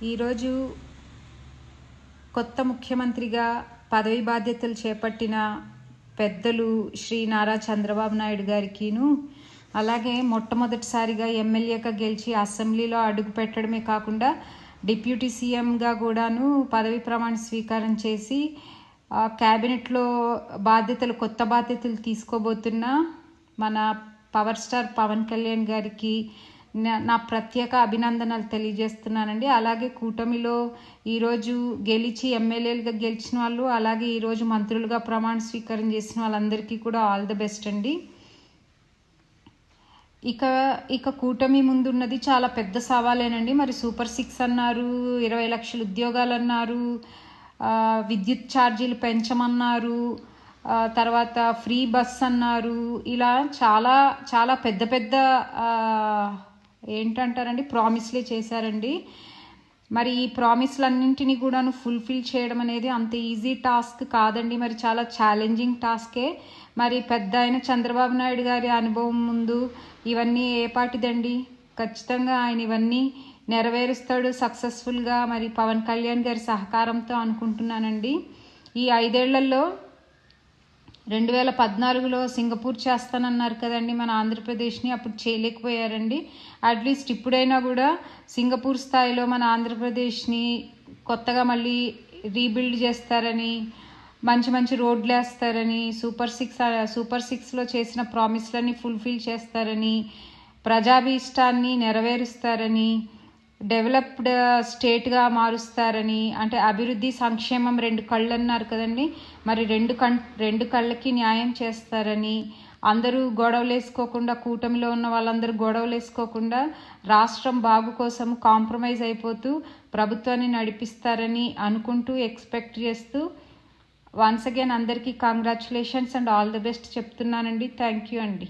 ఈరోజు కొత్త ముఖ్యమంత్రిగా పదవి బాధ్యతలు చేపట్టిన పెద్దలు శ్రీ నారా చంద్రబాబు నాయుడు గారికిను, అలాగే మొట్టమొదటిసారిగా ఎమ్మెల్యేగా గెలిచి అసెంబ్లీలో అడుగు పెట్టడమే కాకుండా డిప్యూటీ సీఎంగా కూడాను పదవి ప్రమాణ స్వీకారం చేసి క్యాబినెట్లో కొత్త బాధ్యతలు తీసుకోబోతున్న మన పవర్ స్టార్ పవన్ కళ్యాణ్ గారికి నా ప్రత్యేక అభినందనలు తెలియజేస్తున్నానండి. అలాగే కూటమిలో ఈరోజు గెలిచి ఎమ్మెల్యేలుగా గెలిచిన వాళ్ళు, అలాగే ఈరోజు మంత్రులుగా ప్రమాణ స్వీకారం చేసిన వాళ్ళందరికీ కూడా ఆల్ ది బెస్ట్ అండి. ఇక కూటమి ముందున్నది చాలా పెద్ద సవాలేనండి. మరి సూపర్ 6 అన్నారు, 20 లక్షల ఉద్యోగాలు అన్నారు, విద్యుత్ ఛార్జీలు పెంచమన్నారు, తర్వాత ఫ్రీ బస్ అన్నారు. ఇలా చాలా చాలా పెద్ద పెద్ద ఏంటంటారండి ప్రామిస్లే చేశారండి. మరి ఈ ప్రామిస్లన్నింటినీ కూడాను ఫుల్ఫిల్ చేయడం అనేది అంత ఈజీ టాస్క్ కాదండి. మరి చాలా ఛాలెంజింగ్ టాస్కే. మరి పెద్ద ఆయన చంద్రబాబు నాయుడు గారి అనుభవం ముందు ఇవన్నీ ఏపాటిదండి. ఖచ్చితంగా ఆయన ఇవన్నీ నెరవేరుస్తాడు సక్సెస్ఫుల్గా. మరి పవన్ కళ్యాణ్ గారి సహకారంతో అనుకుంటున్నానండి. ఈ 5 ఏళ్లలో 2014లో సింగపూర్ చేస్తానన్నారు కదండి మన ఆంధ్రప్రదేశ్ని, అప్పుడు చేయలేకపోయారండి. అట్లీస్ట్ ఇప్పుడైనా కూడా సింగపూర్ స్థాయిలో మన ఆంధ్రప్రదేశ్ని కొత్తగా మళ్ళీ రీబిల్డ్ చేస్తారని, మంచి మంచి రోడ్లు వేస్తారని, సూపర్ 6లో చేసిన ప్రామిస్లన్నీ ఫుల్ఫిల్ చేస్తారని, ప్రజాభీష్టాన్ని నెరవేరుస్తారని, డెవలప్డ్ స్టేట్గా మారుస్తారని, అంటే అభివృద్ధి సంక్షేమం 2 కళ్ళు అన్నారు కదండి. మరి రెండు కళ్ళకి న్యాయం చేస్తారని, అందరూ గొడవలేసుకోకుండా, కూటమిలో ఉన్న వాళ్ళందరూ గొడవలేసుకోకుండా రాష్ట్రం బాగు కోసం కాంప్రమైజ్ అయిపోతూ ప్రభుత్వాన్ని నడిపిస్తారని అనుకుంటూ ఎక్స్పెక్ట్ చేస్తూ వన్స్ అగైన్ అందరికీ congratulations and all the best చెప్తున్నానండి. థ్యాంక్ యూ అండి.